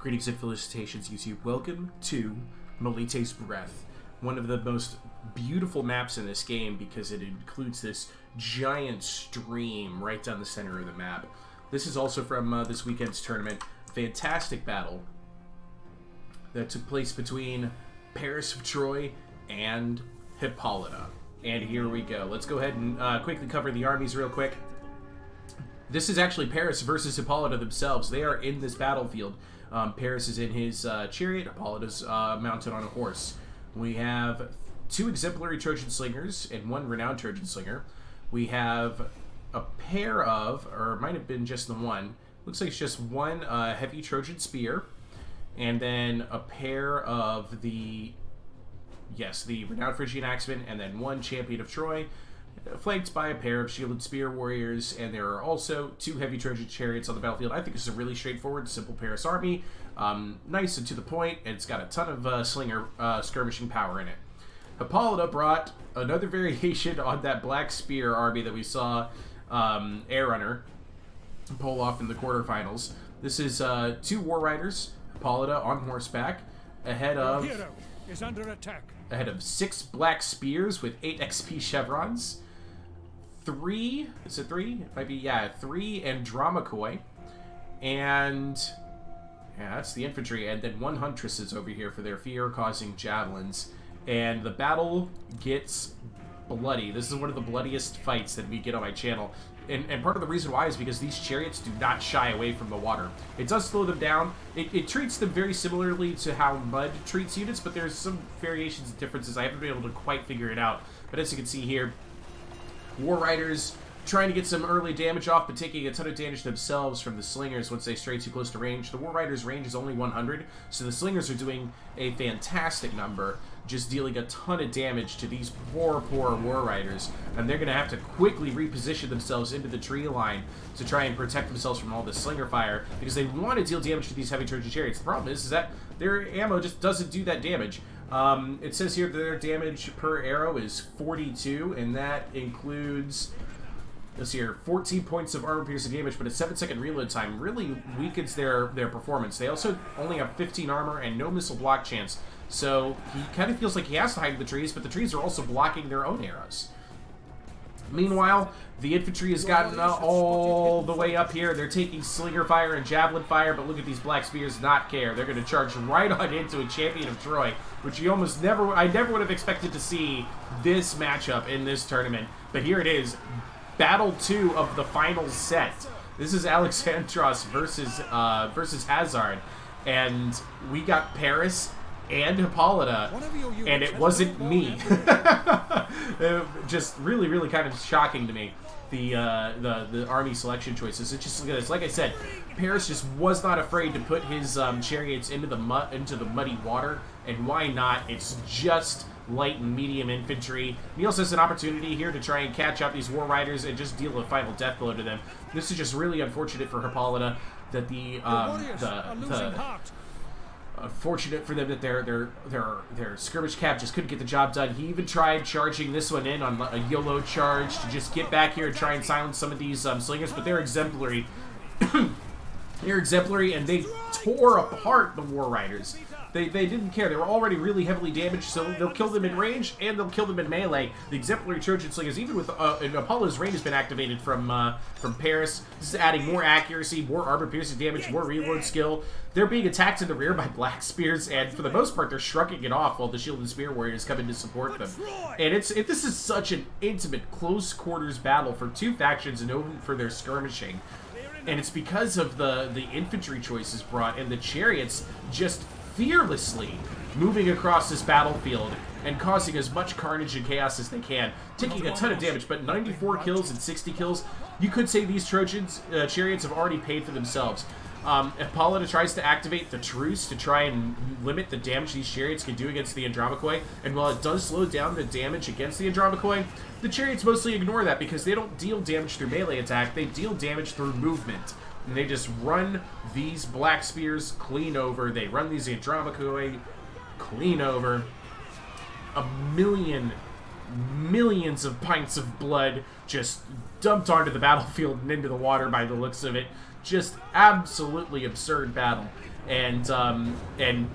Greetings and felicitations, YouTube. Welcome to Hippolyta's Breath, one of the most beautiful maps in this game because it includes this giant stream right down the center of the map. This is also from this weekend's tournament. Fantastic battle that took place between Paris of Troy and Hippolyta. And here we go. Let's go ahead and quickly cover the armies real quick. This is actually Paris versus Hippolyta themselves. They are in this battlefield. Paris is in his chariot. Hippolyta's mounted on a horse. We have 2 exemplary Trojan slingers and 1 renowned Trojan slinger. We have a pair of, or it might have been just the one, looks like it's just 1 heavy Trojan spear, and then a pair of the renowned Phrygian axeman, and then 1 champion of Troy, flanked by a pair of shielded spear warriors, and there are also 2 heavy Trojan chariots on the battlefield. I think this is a really straightforward, simple Paris army. Nice and to the point, and it's got a ton of slinger skirmishing power in it. Hippolyta brought another variation on that black spear army that we saw Air Runner pull off in the quarterfinals. This is 2 war riders, Hippolyta on horseback, ahead of hero is under attack. Ahead of 6 black spears with 8 XP chevrons. 3, is it 3? It might be, yeah, 3 Andromachoi. And, yeah, that's the infantry. And then 1 huntress is over here for their fear-causing javelins. And the battle gets bloody. This is one of the bloodiest fights that we get on my channel. And part of the reason why is because these chariots do not shy away from the water. It does slow them down. It treats them very similarly to how mud treats units, but there's some variations and differences. I haven't been able to quite figure it out. But as you can see here, war riders trying to get some early damage off, but taking a ton of damage themselves from the slingers once they stray too close to range. The war riders' range is only 100, so the slingers are doing a fantastic number, just dealing a ton of damage to these poor war riders, and they're going to have to quickly reposition themselves into the tree line to try and protect themselves from all this slinger fire, because they want to deal damage to these heavy Trojan chariots. The problem is that their ammo just doesn't do that damage. It says here that their damage per arrow is 42, and that includes, let's see here, 14 points of armor piercing damage, but a 7-second reload time really weakens their performance. They also only have 15 armor and no missile block chance, so he kind of feels like he has to hide in the trees, but the trees are also blocking their own arrows. Meanwhile, the infantry has gotten all the way up here. They're taking slinger fire and javelin fire, but look at these black spears not care. They're going to charge right on into a champion of Troy, which you almost never, I never would have expected to see this matchup in this tournament, but here it is. Battle 2 of the final set. This is Alexandros versus Hazard, and we got Paris and Hippolyta, and it wasn't me. Just really kind of shocking to me, the army selection choices. It's just, like I said, Paris just was not afraid to put his chariots into the muddy water, and why not? It's just light and medium infantry. He also has an opportunity here to try and catch up these war riders and just deal a final death blow to them. This is just really unfortunate for Hippolyta that unfortunate for them that their skirmish cap just couldn't get the job done. He even tried charging this one in on a YOLO charge to just get back here and try and silence some of these slingers, but they're exemplary. They're exemplary, and they tore apart the war riders. They didn't care. They were already really heavily damaged, so they'll kill them in range and they'll kill them in melee. The exemplary Trojan slingers, even with Apollo's rain has been activated from Paris. This is adding more accuracy, more armor piercing damage, more reload skill. They're being attacked in the rear by black spears, and for the most part, they're shrugging it off while the shielded spear warriors come in to support them. And this is such an intimate, close quarters battle for 2 factions known for their skirmishing. And it's because of the infantry choices brought and the chariots just fearlessly moving across this battlefield and causing as much carnage and chaos as they can, taking a ton of damage, but 94 kills and 60 kills. You could say these Trojans chariots have already paid for themselves. Hippolyta tries to activate the truce to try and limit the damage these chariots can do against the Andromachoi, and while it does slow down the damage against the Andromachoi, the chariots mostly ignore that because they don't deal damage through melee attack, they deal damage through movement. And they just run these black spears clean over. They run these Andromachoi clean over. Millions of pints of blood just dumped onto the battlefield and into the water by the looks of it. Just absolutely absurd battle. And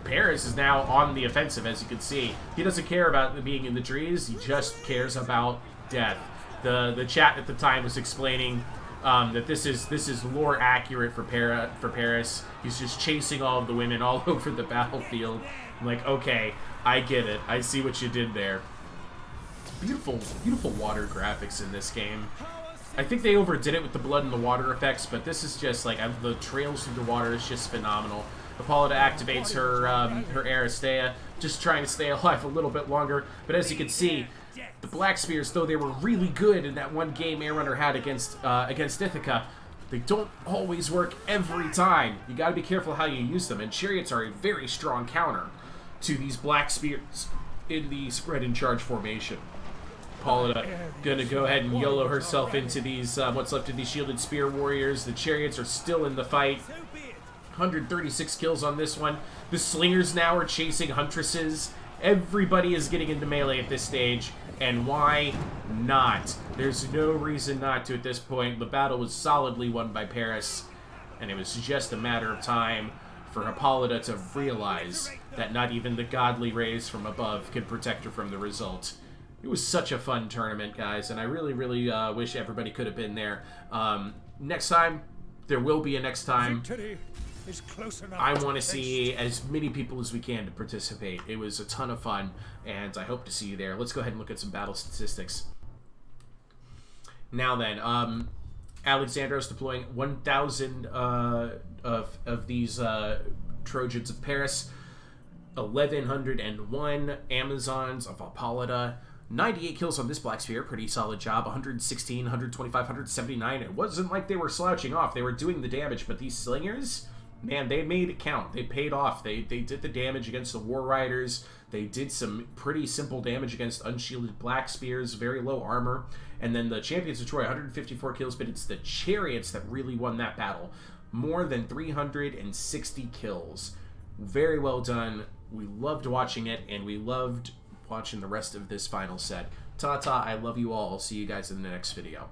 Paris is now on the offensive, as you can see. He doesn't care about being in the trees. He just cares about death. The chat at the time was explaining that this is lore accurate for Paris. He's just chasing all of the women all over the battlefield. I'm like, okay, I get it. I see what you did there. Beautiful, beautiful water graphics in this game. I think they overdid it with the blood and the water effects, but this is just like the trails through the water is just phenomenal. Hippolyta activates her her Aristea, just trying to stay alive a little bit longer. But as you can see, the Black Spears, though they were really good in that one game Airrunner had against Ithaca, they don't always work every time. You got to be careful how you use them, and Chariots are a very strong counter to these Black Spears in the spread and charge formation. Hippolyta gonna go ahead and YOLO herself into these what's left of these shielded spear warriors. The Chariots are still in the fight. 136 kills on this one. The Slingers now are chasing Huntresses. Everybody is getting into melee at this stage, and why not? There's no reason not to at this point. The battle was solidly won by Paris, and it was just a matter of time for Hippolyta to realize that not even the godly rays from above could protect her from the result. It was such a fun tournament, guys, and I really, really wish everybody could have been there. Next time, there will be a next time. I want to see as many people as we can to participate. It was a ton of fun, and I hope to see you there. Let's go ahead and look at some battle statistics. Now then, Alexandros deploying 1,000 of these Trojans of Paris, 1,101 Amazons of Hippolyta, 98 kills on this Black Spear, pretty solid job. 116, 125, 179. It wasn't like they were slouching off. They were doing the damage, but these Slingers, man, they made it count. They paid off. They did the damage against the War Riders. They did some pretty simple damage against unshielded Black Spears, very low armor. And then the Champions of Troy, 154 kills, but it's the Chariots that really won that battle. More than 360 kills. Very well done. We loved watching it, and we loved watching the rest of this final set. Ta-ta, I love you all. I'll see you guys in the next video.